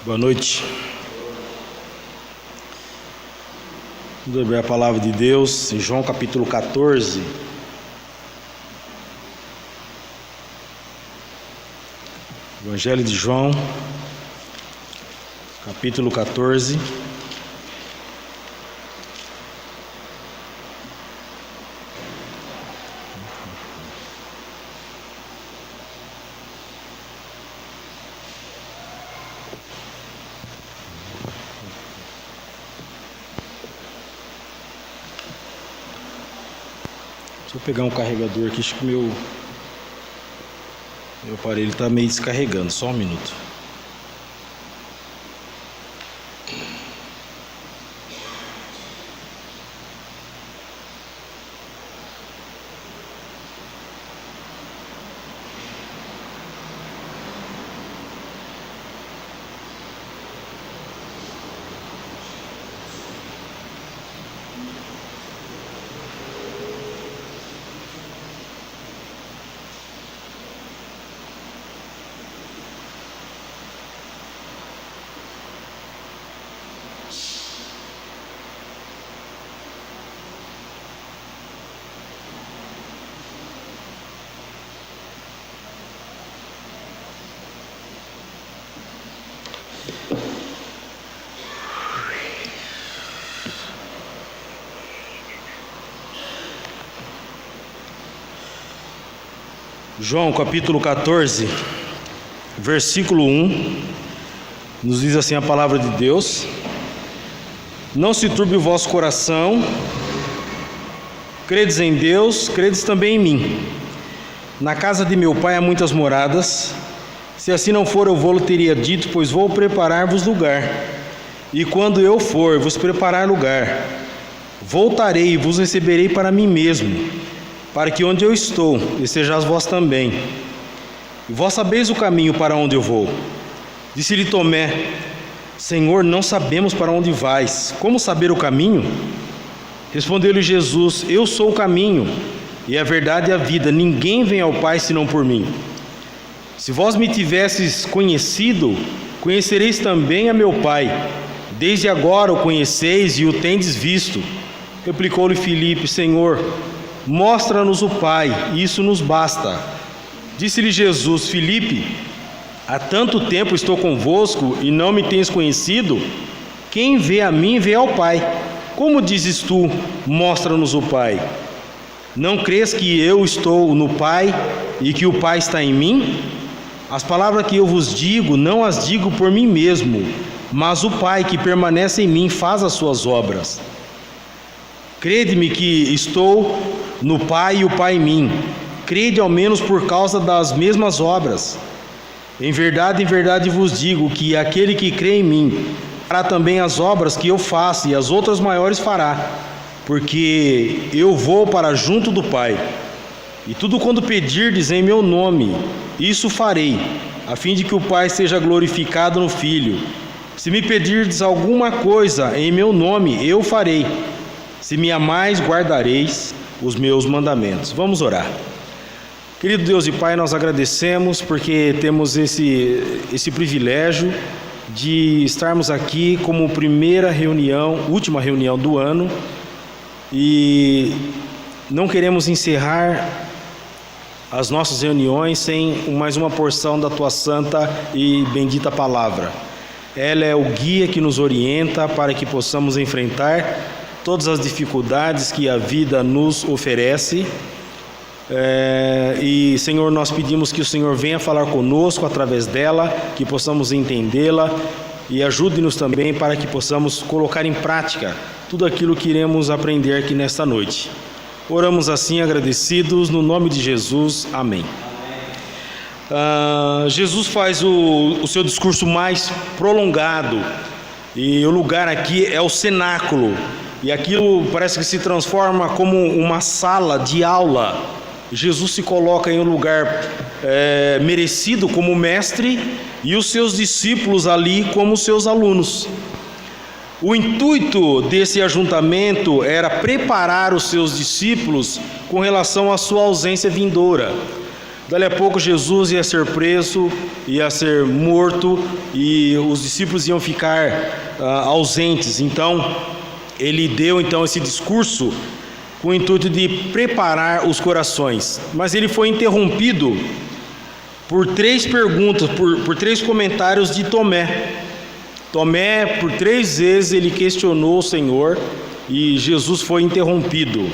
Boa noite. Vamos abrir a palavra de Deus em João capítulo 14. Evangelho de João, capítulo 14. Deixa eu pegar um carregador aqui, acho que meu aparelho está meio descarregando, só um minuto. João capítulo 14, versículo 1, nos diz assim a palavra de Deus: Não se turbe o vosso coração, credes em Deus, credes também em mim. Na casa de meu pai há muitas moradas, se assim não for eu vou-lo teria dito, pois vou preparar-vos lugar. E quando eu for vos preparar lugar, voltarei e vos receberei para mim mesmo, para que onde eu estou, estejais vós também. E vós sabeis o caminho para onde eu vou. Disse-lhe Tomé: Senhor, não sabemos para onde vais, como saber o caminho? Respondeu-lhe Jesus: Eu sou o caminho, e a verdade e a vida, ninguém vem ao Pai senão por mim. Se vós me tivesses conhecido, conhecereis também a meu Pai. Desde agora o conheceis e o tendes visto. Replicou-lhe Filipe: Senhor, mostra-nos o Pai, isso nos basta. Disse-lhe Jesus: Filipe, há tanto tempo estou convosco e não me tens conhecido? Quem vê a mim vê ao Pai. Como dizes tu, mostra-nos o Pai? Não crês que eu estou no Pai e que o Pai está em mim? As palavras que eu vos digo, não as digo por mim mesmo, mas o Pai que permanece em mim faz as suas obras. Crede-me que estou no Pai e o Pai em mim. Crede ao menos por causa das mesmas obras. Em verdade vos digo que aquele que crê em mim fará também as obras que eu faço, e as outras maiores fará, porque eu vou para junto do Pai. E tudo quando pedirdes em meu nome, isso farei, a fim de que o Pai seja glorificado no Filho. Se me pedirdes alguma coisa em meu nome, eu farei. Se me amais, guardareis os meus mandamentos. Vamos orar. Querido Deus e Pai, nós agradecemos porque temos esse privilégio de estarmos aqui como primeira reunião, última reunião do ano, e não queremos encerrar as nossas reuniões sem mais uma porção da Tua santa e bendita palavra. Ela é o guia que nos orienta para que possamos enfrentar todas as dificuldades que a vida nos oferece. E Senhor, nós pedimos que o Senhor venha falar conosco através dela, que possamos entendê-la, e ajude-nos também para que possamos colocar em prática tudo aquilo que iremos aprender aqui nesta noite. Oramos assim agradecidos no nome de Jesus, amém. Jesus faz o seu discurso mais prolongado, e o lugar aqui é o cenáculo. E aquilo parece que se transforma como uma sala de aula. Jesus se coloca em um lugar merecido como mestre, e os seus discípulos ali como seus alunos. O intuito desse ajuntamento era preparar os seus discípulos com relação à sua ausência vindoura. Dali a pouco Jesus ia ser preso, ia ser morto e os discípulos iam ficar ausentes. Então, ele deu então esse discurso com o intuito de preparar os corações. Mas ele foi interrompido por 3 perguntas, por 3 comentários de Tomé. Tomé, por 3 vezes, ele questionou o Senhor e Jesus foi interrompido.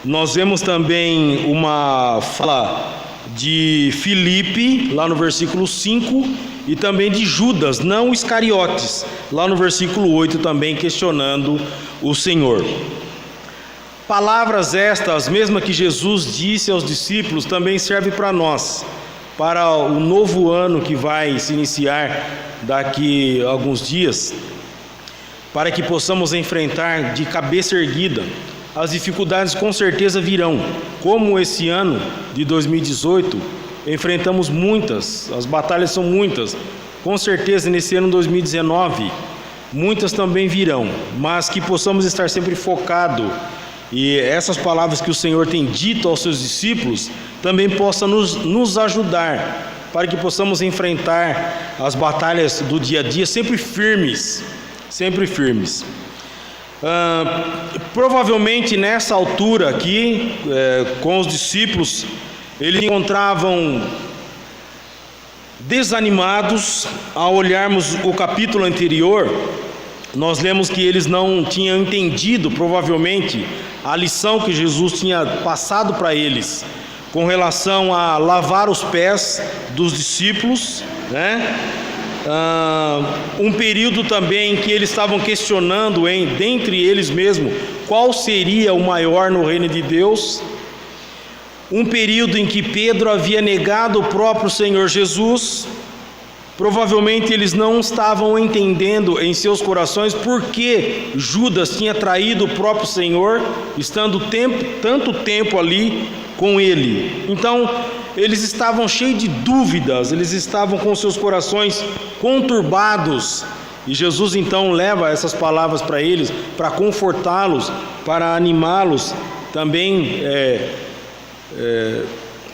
Nós vemos também uma fala de Filipe, lá no versículo 5, e também de Judas, não Iscariotes, lá no versículo 8, também questionando o Senhor. Palavras estas, mesmas que Jesus disse aos discípulos, também serve para nós, para o novo ano que vai se iniciar daqui a alguns dias, para que possamos enfrentar de cabeça erguida. As dificuldades com certeza virão, como esse ano de 2018, enfrentamos muitas, as batalhas são muitas, com certeza nesse ano 2019, muitas também virão, mas que possamos estar sempre focados, e essas palavras que o Senhor tem dito aos seus discípulos, também possam nos ajudar, para que possamos enfrentar as batalhas do dia a dia sempre firmes, sempre firmes. Provavelmente nessa altura aqui, com os discípulos, eles encontravam desanimados. Ao olharmos o capítulo anterior, nós lemos que eles não tinham entendido, provavelmente, a lição que Jesus tinha passado para eles, com relação a lavar os pés dos discípulos, né? Um período também em que eles estavam questionando dentre eles mesmos qual seria o maior no reino de Deus. Um período em que Pedro havia negado o próprio Senhor Jesus. Provavelmente eles não estavam entendendo em seus corações por que Judas tinha traído o próprio Senhor, estando tanto tempo ali com ele. Então, eles estavam cheios de dúvidas, eles estavam com seus corações conturbados. E Jesus então leva essas palavras para eles, para confortá-los, para animá-los, também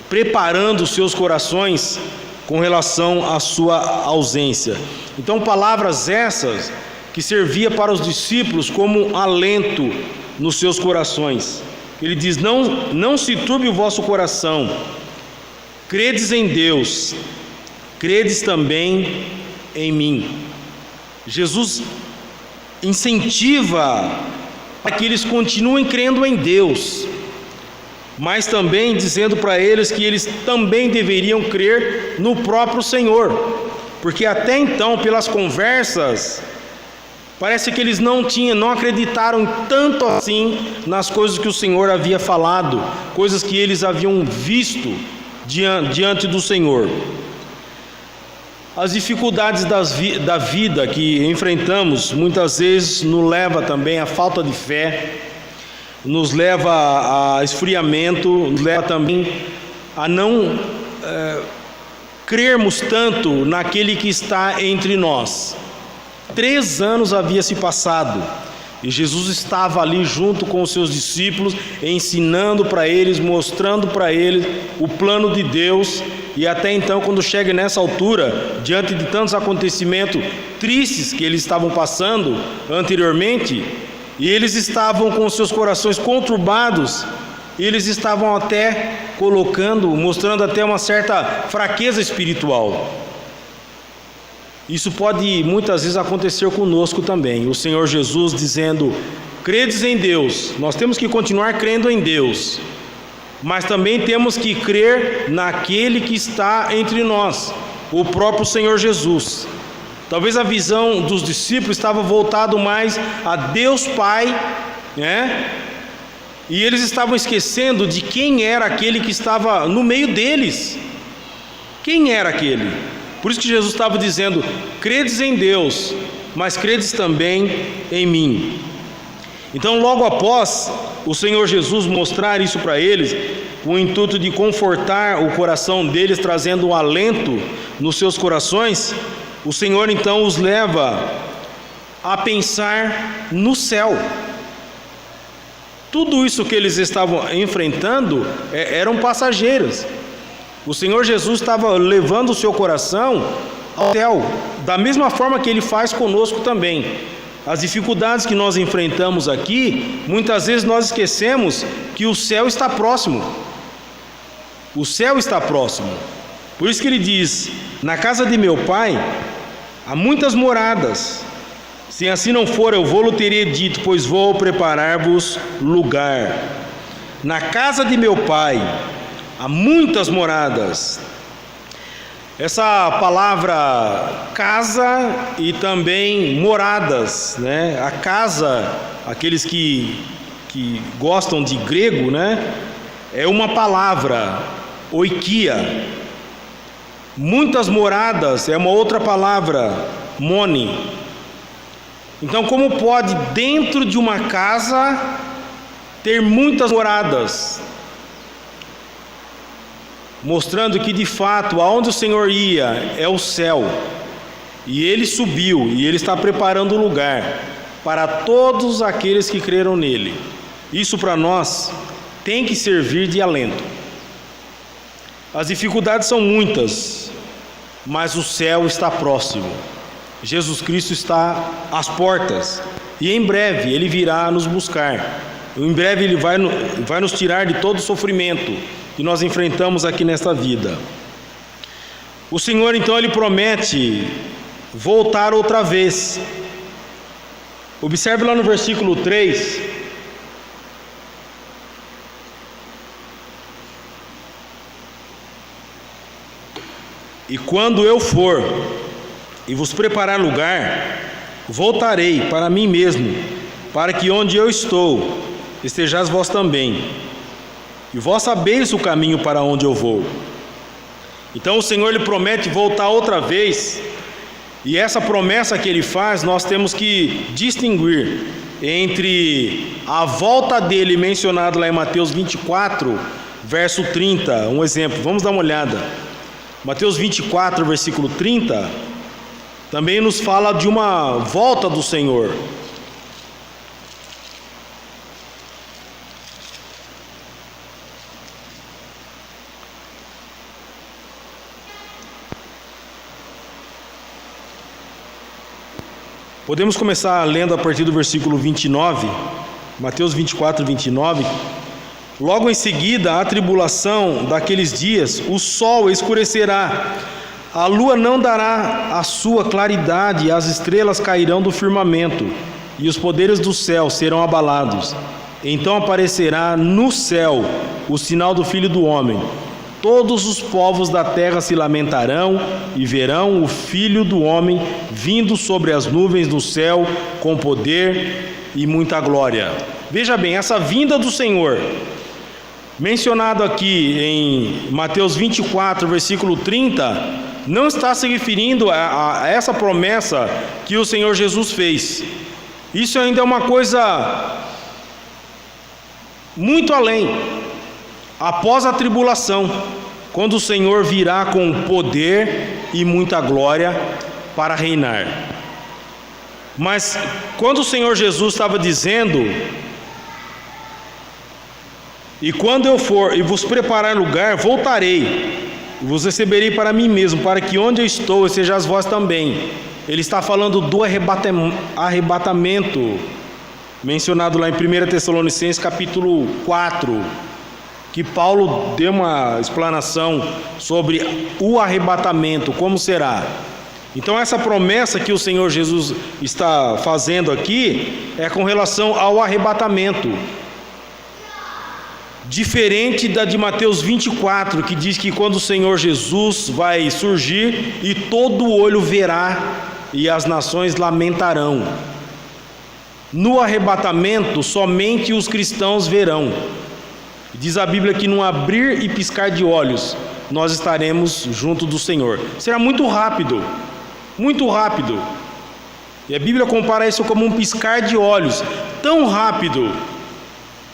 preparando os seus corações com relação à sua ausência. Então, palavras essas que servia para os discípulos como alento nos seus corações. Ele diz: não se turbe o vosso coração, credes em Deus, credes também em mim. Jesus incentiva para que eles continuem crendo em Deus, mas também dizendo para eles que eles também deveriam crer no próprio Senhor, porque até então, pelas conversas, parece que eles não acreditaram tanto assim nas coisas que o Senhor havia falado, coisas que eles haviam visto diante do Senhor. As dificuldades da vida que enfrentamos muitas vezes nos leva também à falta de fé, nos leva a esfriamento, nos leva também a não crermos tanto naquele que está entre nós. 3 anos havia se passado e Jesus estava ali junto com os seus discípulos, ensinando para eles, mostrando para eles o plano de Deus. E até então, quando chega nessa altura, diante de tantos acontecimentos tristes que eles estavam passando anteriormente, e eles estavam com seus corações conturbados, eles estavam até mostrando até uma certa fraqueza espiritual. Isso pode muitas vezes acontecer conosco também. O Senhor Jesus dizendo: credes em Deus. Nós temos que continuar crendo em Deus, mas também temos que crer naquele que está entre nós, o próprio Senhor Jesus. Talvez a visão dos discípulos estava voltado mais a Deus Pai, né? E eles estavam esquecendo de quem era aquele que estava no meio deles. Quem era aquele? Por isso que Jesus estava dizendo: credes em Deus, mas credes também em mim. Então, logo após o Senhor Jesus mostrar isso para eles, com o intuito de confortar o coração deles, trazendo um alento nos seus corações, o Senhor então os leva a pensar no céu. Tudo isso que eles estavam enfrentando eram passageiros. O Senhor Jesus estava levando o seu coração ao céu, da mesma forma que Ele faz conosco também. As dificuldades que nós enfrentamos aqui, muitas vezes nós esquecemos que o céu está próximo. O céu está próximo. Por isso que Ele diz: na casa de meu Pai há muitas moradas. Se assim não for, eu vou-lhe teria dito, pois vou preparar-vos lugar. Na casa de meu Pai há muitas moradas. Essa palavra casa e também moradas, né? A casa, aqueles que gostam de grego, né? É uma palavra, oikia. Muitas moradas é uma outra palavra, moni. Então, como pode dentro de uma casa ter muitas moradas? Mostrando que de fato aonde o Senhor ia é o céu, e Ele subiu, e Ele está preparando o lugar para todos aqueles que creram nele. Isso para nós tem que servir de alento. As dificuldades são muitas, mas o céu está próximo. Jesus Cristo está às portas, e em breve Ele virá nos buscar. Em breve Ele vai nos tirar de todo o sofrimento que nós enfrentamos aqui nesta vida. O Senhor então Ele promete voltar outra vez. Observe lá no versículo 3. E quando eu for e vos preparar lugar, voltarei para mim mesmo, para que onde eu estou estejais vós também. E vós sabeis o caminho para onde eu vou. Então o Senhor Ele promete voltar outra vez. E essa promessa que Ele faz, nós temos que distinguir entre a volta dele mencionada lá em Mateus 24, verso 30. Um exemplo, vamos dar uma olhada. Mateus 24, versículo 30, também nos fala de uma volta do Senhor. Podemos começar lendo a partir do versículo 29, Mateus 24, 29. Logo em seguida, a tribulação daqueles dias, o sol escurecerá, a lua não dará a sua claridade, e as estrelas cairão do firmamento, e os poderes do céu serão abalados. Então aparecerá no céu o sinal do Filho do Homem. Todos os povos da terra se lamentarão e verão o Filho do Homem vindo sobre as nuvens do céu com poder e muita glória. Veja bem, essa vinda do Senhor, mencionado aqui em Mateus 24, versículo 30, não está se referindo a essa promessa que o Senhor Jesus fez. Isso ainda é uma coisa muito além. Após a tribulação, quando o Senhor virá com poder e muita glória para reinar. Mas quando o Senhor Jesus estava dizendo: e quando eu for e vos preparar lugar, voltarei, e vos receberei para mim mesmo, para que onde eu estou, sejais vós também. Ele está falando do arrebatamento, mencionado lá em 1 Tessalonicenses capítulo 4, que Paulo deu uma explanação sobre o arrebatamento, como será. Então essa promessa que o Senhor Jesus está fazendo aqui é com relação ao arrebatamento, diferente da de Mateus 24, que diz que quando o Senhor Jesus vai surgir e todo olho verá e as nações lamentarão. No arrebatamento somente os cristãos verão. Diz a Bíblia que num abrir e piscar de olhos nós estaremos junto do Senhor. Será muito rápido, muito rápido. E a Bíblia compara isso como um piscar de olhos, tão rápido.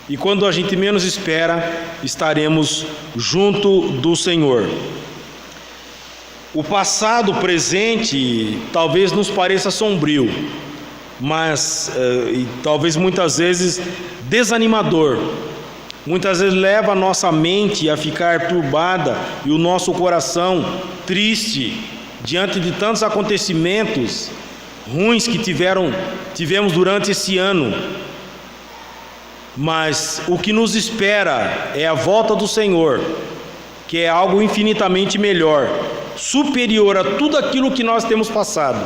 E quando a gente menos espera, estaremos junto do Senhor. O passado, o presente, talvez nos pareça sombrio, mas talvez muitas vezes desanimador. muitas vezes leva a nossa mente a ficar turbada e o nosso coração triste diante de tantos acontecimentos ruins que tivemos durante esse ano. Mas o que nos espera é a volta do Senhor, que é algo infinitamente melhor, superior a tudo aquilo que nós temos passado.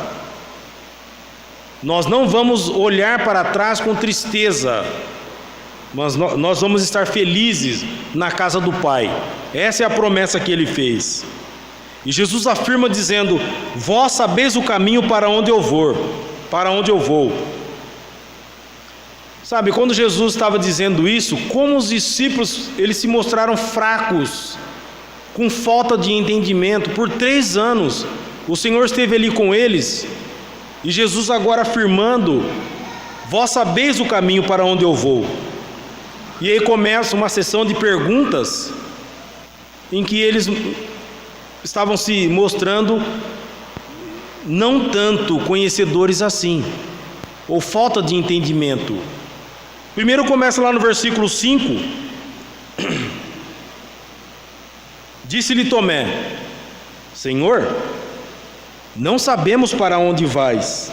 Nós não vamos olhar para trás com tristeza, mas nós vamos estar felizes na casa do Pai. Essa é a promessa que Ele fez. E Jesus afirma dizendo: vós sabeis o caminho para onde eu vou. Sabe, quando Jesus estava dizendo isso, como os discípulos, eles se mostraram fracos, com falta de entendimento. Por 3 anos, o Senhor esteve ali com eles, e Jesus agora afirmando: vós sabeis o caminho para onde eu vou. E aí começa uma sessão de perguntas, em que eles estavam se mostrando não tanto conhecedores assim, ou falta de entendimento. Primeiro começa lá no versículo 5. Disse-lhe Tomé: Senhor, não sabemos para onde vais,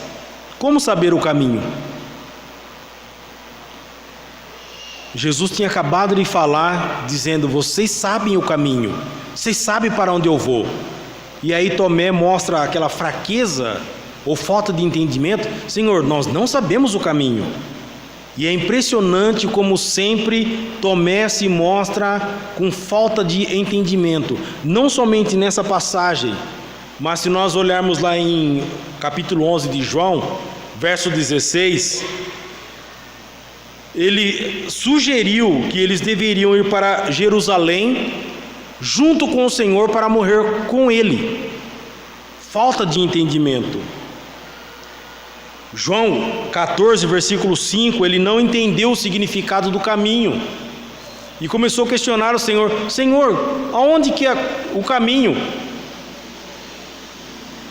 como saber o caminho? Jesus tinha acabado de falar, dizendo: vocês sabem o caminho, vocês sabem para onde eu vou. E aí Tomé mostra aquela fraqueza ou falta de entendimento: Senhor, nós não sabemos o caminho. E é impressionante como sempre Tomé se mostra com falta de entendimento, não somente nessa passagem, mas se nós olharmos lá em capítulo 11 de João, verso 16, ele sugeriu que eles deveriam ir para Jerusalém junto com o Senhor para morrer com ele. Falta de entendimento. João 14, versículo 5, ele não entendeu o significado do caminho e começou a questionar o Senhor: Senhor, aonde que é o caminho?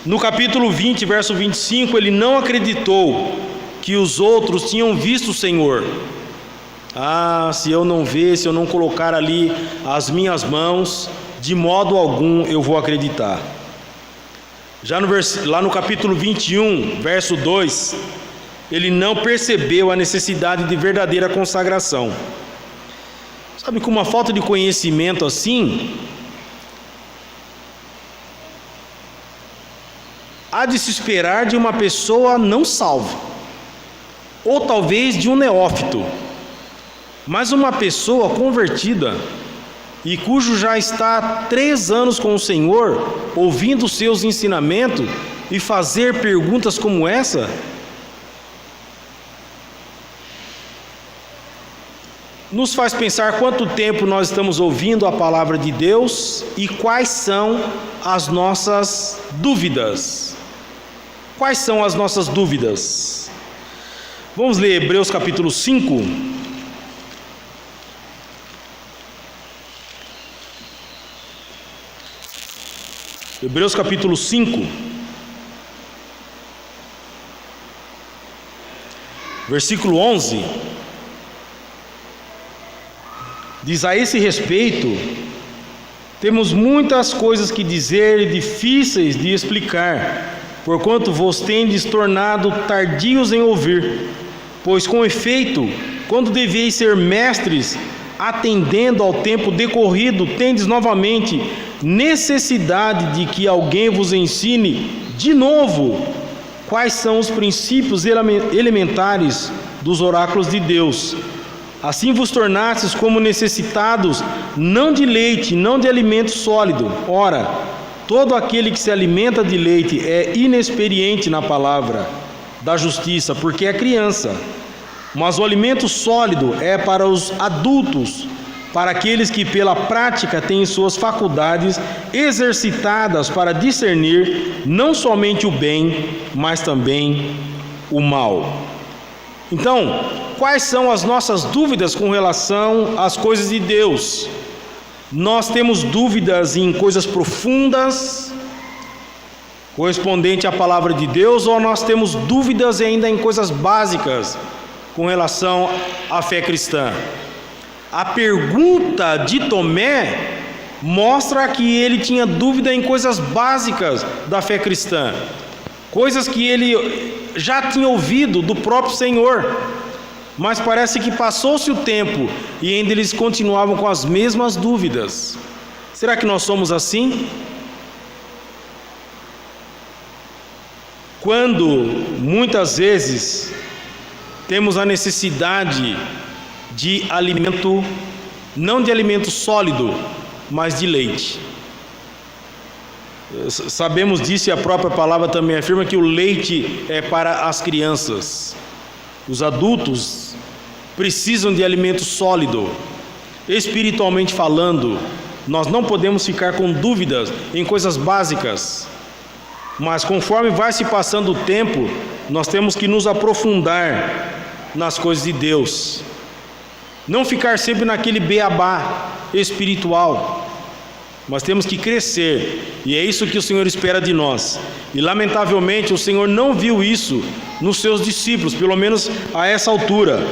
No capítulo 20, verso 25, ele não acreditou que os outros tinham visto o Senhor. Se eu não ver, se eu não colocar ali as minhas mãos, de modo algum eu vou acreditar. Já lá no capítulo 21, verso 2, ele não percebeu a necessidade de verdadeira consagração. Sabe, com uma falta de conhecimento assim, há de se esperar de uma pessoa não salva, ou talvez de um neófito, mas uma pessoa convertida e cujo já está há 3 anos com o Senhor, ouvindo os seus ensinamentos e fazer perguntas como essa, nos faz pensar quanto tempo nós estamos ouvindo a palavra de Deus e quais são as nossas dúvidas. Quais são as nossas dúvidas? Vamos ler Hebreus capítulo 5. Hebreus capítulo 5, versículo 11, diz: a esse respeito, temos muitas coisas que dizer e difíceis de explicar, porquanto vos tendes tornado tardios em ouvir. Pois com efeito, quando deveis ser mestres, atendendo ao tempo decorrido, tendes novamente necessidade de que alguém vos ensine de novo quais são os princípios elementares dos oráculos de Deus. Assim vos tornastes como necessitados, não de leite, não de alimento sólido. Ora, todo aquele que se alimenta de leite é inexperiente na palavra da justiça, porque é criança. Mas o alimento sólido é para os adultos, para aqueles que pela prática têm suas faculdades exercitadas para discernir não somente o bem, mas também o mal. Então, quais são as nossas dúvidas com relação às coisas de Deus? Nós temos dúvidas em coisas profundas, correspondente à palavra de Deus, ou nós temos dúvidas ainda em coisas básicas com relação à fé cristã? a pergunta de Tomé mostra que ele tinha dúvida em coisas básicas da fé cristã, coisas que ele já tinha ouvido do próprio Senhor, mas parece que passou-se o tempo e ainda eles continuavam com as mesmas dúvidas. Será que nós somos assim? Quando muitas vezes temos a necessidade de alimento, não de alimento sólido, mas de leite. Sabemos disso e a própria palavra também afirma que o leite é para as crianças. Os adultos precisam de alimento sólido. Espiritualmente falando, nós não podemos ficar com dúvidas em coisas básicas. Mas conforme vai se passando o tempo, nós temos que nos aprofundar nas coisas de Deus. Não ficar sempre naquele beabá espiritual. Mas temos que crescer, e é isso que o Senhor espera de nós. E lamentavelmente o Senhor não viu isso nos seus discípulos, pelo menos a essa altura.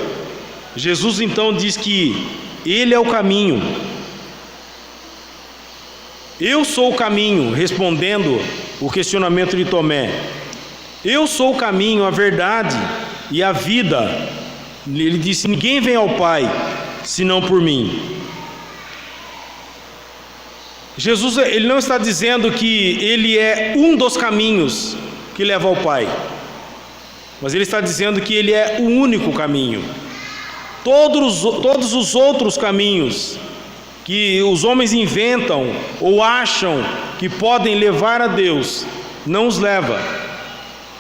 Jesus então diz que Ele é o caminho. Eu sou o caminho, respondendo o questionamento de Tomé. Eu sou o caminho, a verdade e a vida. Ele disse: ninguém vem ao Pai senão por mim. Jesus, ele não está dizendo que ele é um dos caminhos que leva ao Pai, mas ele está dizendo que ele é o único caminho. Todos os outros caminhos que os homens inventam ou acham que podem levar a Deus, não os leva.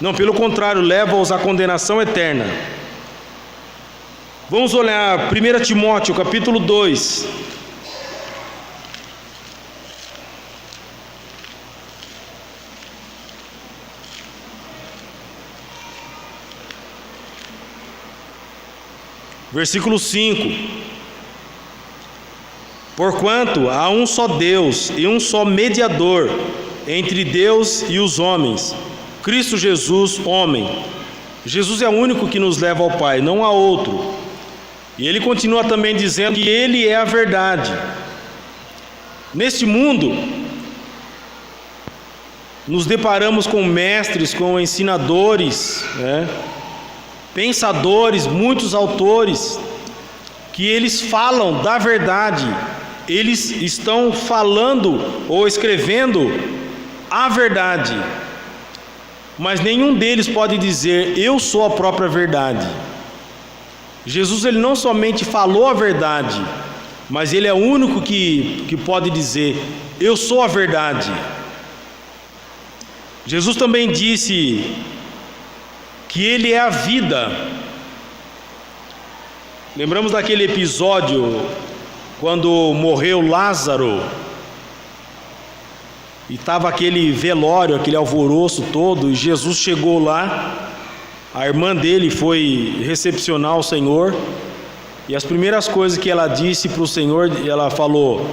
Não, pelo contrário, leva-os à condenação eterna. Vamos olhar 1 Timóteo, capítulo 2. Versículo 5. Porquanto há um só Deus e um só mediador entre Deus e os homens, Cristo Jesus, homem. Jesus é o único que nos leva ao Pai, não há outro. E ele continua também dizendo que ele é a verdade. Neste mundo, nos deparamos com mestres, com ensinadores, pensadores, muitos autores, que eles falam da verdade. Eles estão falando ou escrevendo a verdade, mas nenhum deles pode dizer: eu sou a própria verdade. Jesus, ele não somente falou a verdade, mas ele é o único que pode dizer: eu sou a verdade. Jesus também disse que ele é a vida. Lembramos daquele episódio quando morreu Lázaro e estava aquele velório, aquele alvoroço todo, e Jesus chegou lá. A irmã dele foi recepcionar o Senhor, e as primeiras coisas que ela disse para o Senhor, ela falou: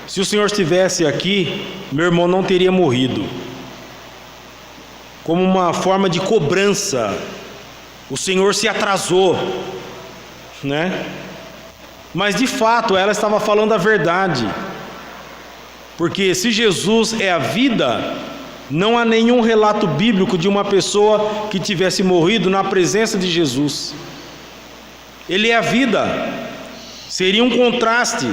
se o Senhor estivesse aqui, meu irmão não teria morrido. Como uma forma de cobrança, o Senhor se atrasou, Mas de fato ela estava falando a verdade, porque se Jesus é a vida, não há nenhum relato bíblico de uma pessoa que tivesse morrido na presença de Jesus. Ele é a vida, seria um contraste.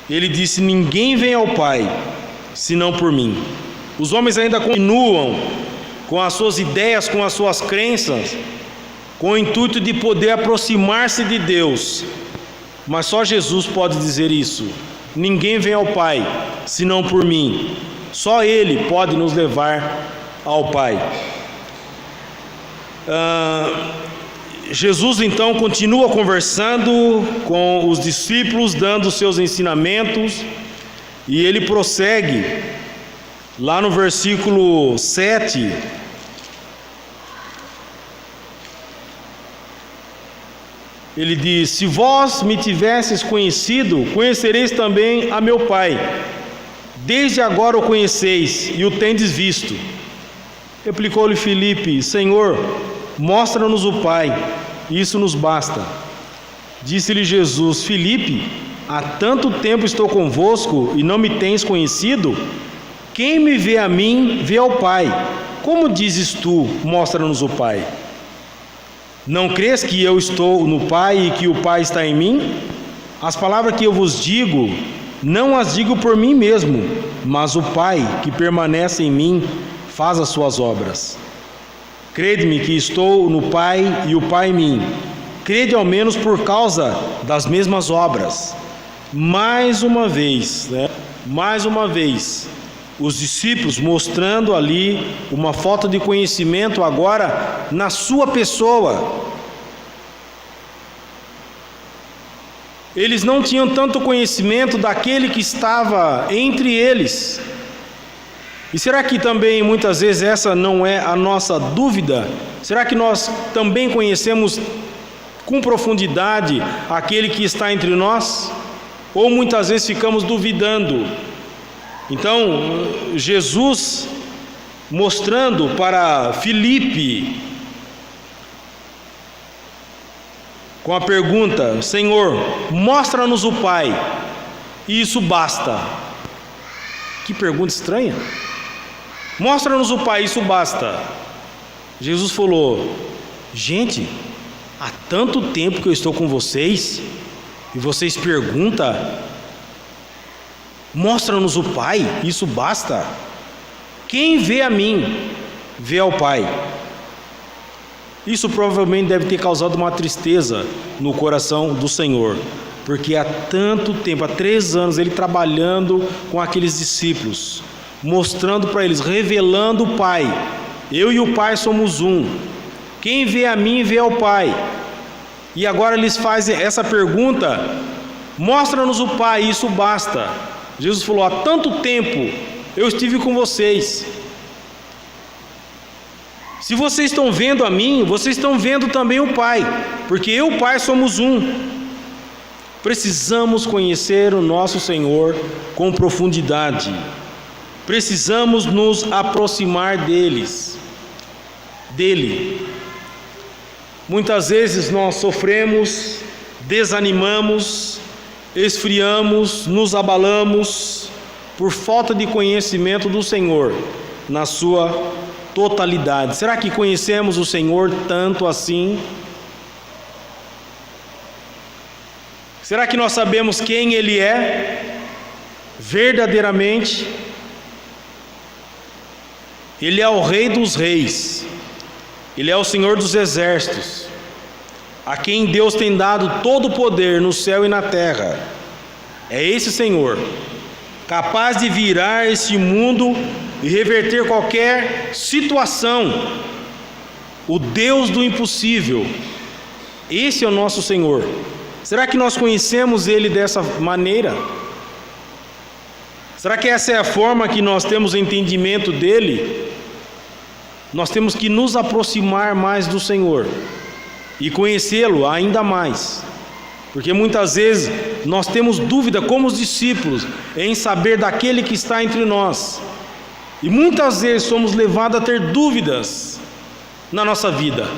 Ele disse: ninguém vem ao Pai senão por mim. Os homens ainda continuam com as suas ideias, com as suas crenças, com o intuito de poder aproximar-se de Deus, mas só Jesus pode dizer isso: ninguém vem ao Pai senão por mim. Só Ele pode nos levar ao Pai. Jesus então continua conversando com os discípulos, dando seus ensinamentos, e ele prossegue lá no versículo 7. Ele diz: se vós me tivesseis conhecido, conhecereis também a meu Pai. Desde agora o conheceis e o tendes visto. Replicou-lhe Filipe: Senhor, mostra-nos o Pai, isso nos basta. Disse-lhe Jesus: Filipe, há tanto tempo estou convosco e não me tens conhecido? Quem me vê a mim, vê ao Pai. Como dizes tu, mostra-nos o Pai? Não crês que eu estou no Pai e que o Pai está em mim? As palavras que eu vos digo, não as digo por mim mesmo, mas o Pai que permanece em mim faz as suas obras. Crede-me que estou no Pai e o Pai em mim. Crede ao menos por causa das mesmas obras. Mais uma vez, os discípulos mostrando ali uma falta de conhecimento agora na sua pessoa. Eles não tinham tanto conhecimento daquele que estava entre eles. E será que também muitas vezes essa não é a nossa dúvida? Será que nós também conhecemos com profundidade aquele que está entre nós? Ou muitas vezes ficamos duvidando? Então, Jesus mostrando para Filipe com a pergunta: Senhor, mostra-nos o Pai, e isso basta. Que pergunta estranha. Mostra-nos o Pai, isso basta. Jesus falou: gente, há tanto tempo que eu estou com vocês e vocês perguntam: mostra-nos o Pai, isso basta. Quem vê a mim, vê ao Pai. Isso provavelmente deve ter causado uma tristeza no coração do Senhor, porque há tanto tempo, há 3 anos, Ele trabalhando com aqueles discípulos, mostrando para eles, revelando o Pai. Eu e o Pai somos um. Quem vê a mim, vê ao Pai. E agora eles fazem essa pergunta: mostra-nos o Pai, isso basta. Jesus falou: há tanto tempo eu estive com vocês. Se vocês estão vendo a mim, vocês estão vendo também o Pai, porque eu e o Pai somos um. Precisamos conhecer o nosso Senhor com profundidade. Precisamos nos aproximar dele. Muitas vezes nós sofremos, desanimamos, esfriamos, nos abalamos por falta de conhecimento do Senhor na sua totalidade. Será que conhecemos o Senhor tanto assim? Será que nós sabemos quem Ele é verdadeiramente? Ele é o Rei dos Reis, Ele é o Senhor dos Exércitos, a quem Deus tem dado todo o poder no céu e na terra. É esse Senhor, capaz de virar esse mundo e reverter qualquer situação, o Deus do impossível. Esse é o nosso Senhor. Será que nós conhecemos Ele dessa maneira? Será que essa é a forma que nós temos entendimento dEle? Nós temos que nos aproximar mais do Senhor e conhecê-lo ainda mais, porque muitas vezes nós temos dúvida, como os discípulos, em saber daquele que está entre nós. E muitas vezes somos levados a ter dúvidas na nossa vida.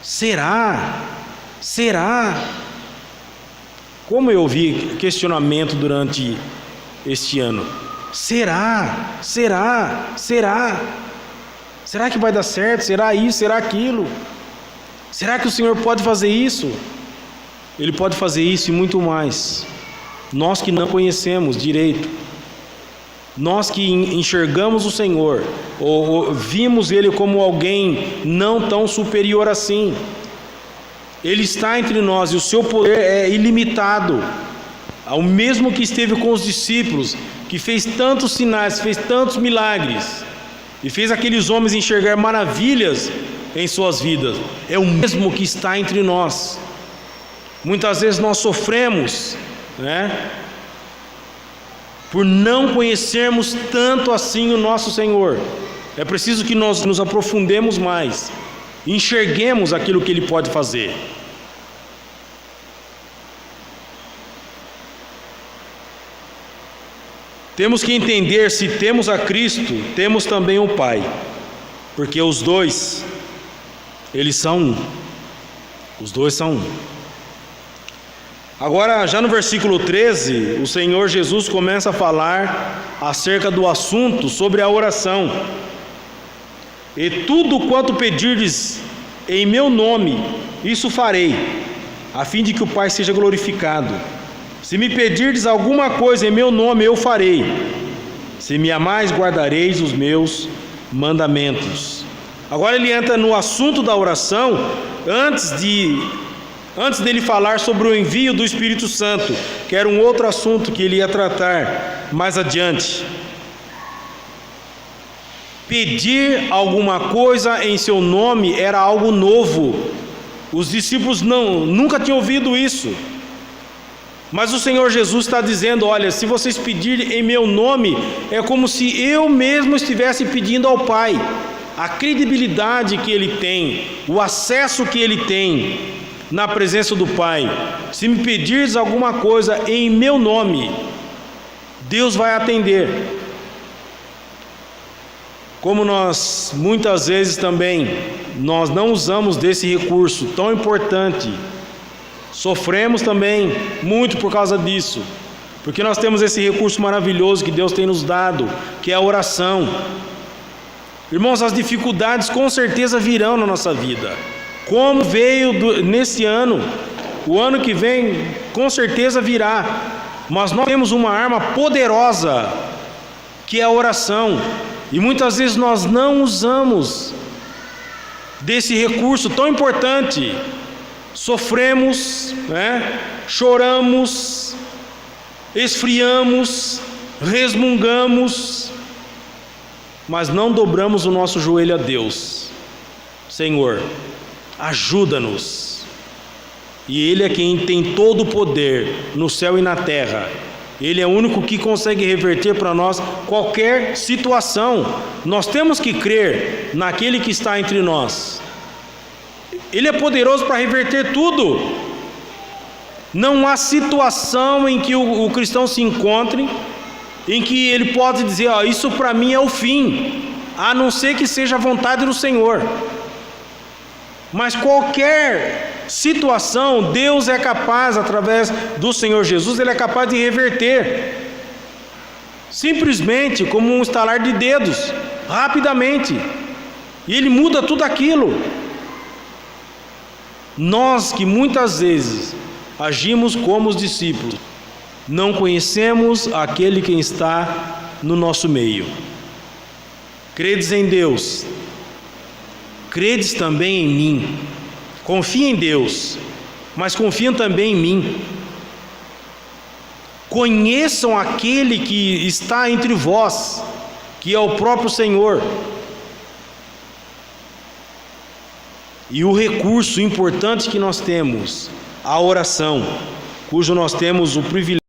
Será? Como eu ouvi questionamento durante este ano. Será? Será que vai dar certo? Será isso? Será aquilo? Será que o Senhor pode fazer isso? Ele pode fazer isso e muito mais. Nós que não conhecemos direito, nós que enxergamos o Senhor, ou vimos Ele como alguém não tão superior assim, Ele está entre nós e o seu poder é ilimitado. Ao mesmo que esteve com os discípulos, que fez tantos sinais, fez tantos milagres, e fez aqueles homens enxergar maravilhas em suas vidas, é o mesmo que está entre nós. Muitas vezes nós sofremos, por não conhecermos tanto assim o nosso Senhor. É preciso que nós nos aprofundemos mais, enxerguemos aquilo que Ele pode fazer. Temos que entender: se temos a Cristo, temos também o Pai. porque os dois, eles são um. Os dois são um. Agora, já no versículo 13, o Senhor Jesus começa a falar acerca do assunto sobre a oração. E tudo quanto pedirdes em meu nome, isso farei, a fim de que o Pai seja glorificado. Se me pedirdes alguma coisa em meu nome, eu farei. Se me amais, guardareis os meus mandamentos. Agora ele entra no assunto da oração, antes dele falar sobre o envio do Espírito Santo, que era um outro assunto que ele ia tratar mais adiante. Pedir alguma coisa em seu nome era algo novo. Os discípulos nunca tinham ouvido isso. Mas o Senhor Jesus está dizendo: olha, se vocês pedirem em meu nome, é como se eu mesmo estivesse pedindo ao Pai. A credibilidade que Ele tem, o acesso que Ele tem na presença do Pai. Se me pedires alguma coisa em meu nome, Deus vai atender. Como nós muitas vezes também, nós não usamos desse recurso tão importante, sofremos também muito por causa disso, porque nós temos esse recurso maravilhoso que Deus tem nos dado, que é a oração. Irmãos, as dificuldades com certeza virão na nossa vida, como veio nesse ano, o ano que vem com certeza virá, mas nós temos uma arma poderosa, que é a oração, e muitas vezes nós não usamos desse recurso tão importante. Sofremos, choramos, esfriamos, resmungamos, mas não dobramos o nosso joelho a Deus. Senhor, ajuda-nos. E Ele é quem tem todo o poder no céu e na terra. Ele é o único que consegue reverter para nós qualquer situação. Nós temos que crer naquele que está entre nós. Ele é poderoso para reverter tudo. Não há situação em que o cristão se encontre em que ele pode dizer: isso para mim é o fim, a não ser que seja a vontade do Senhor. Mas qualquer situação, Deus é capaz, através do Senhor Jesus, Ele é capaz de reverter, simplesmente como um estalar de dedos, rapidamente, e Ele muda tudo aquilo. Nós que muitas vezes agimos como os discípulos, não conhecemos aquele que está no nosso meio. Credes em Deus, credes também em mim. Confia em Deus, mas confiam também em mim. Conheçam aquele que está entre vós, que é o próprio Senhor. E o recurso importante que nós temos, a oração, cujo nós temos o privilégio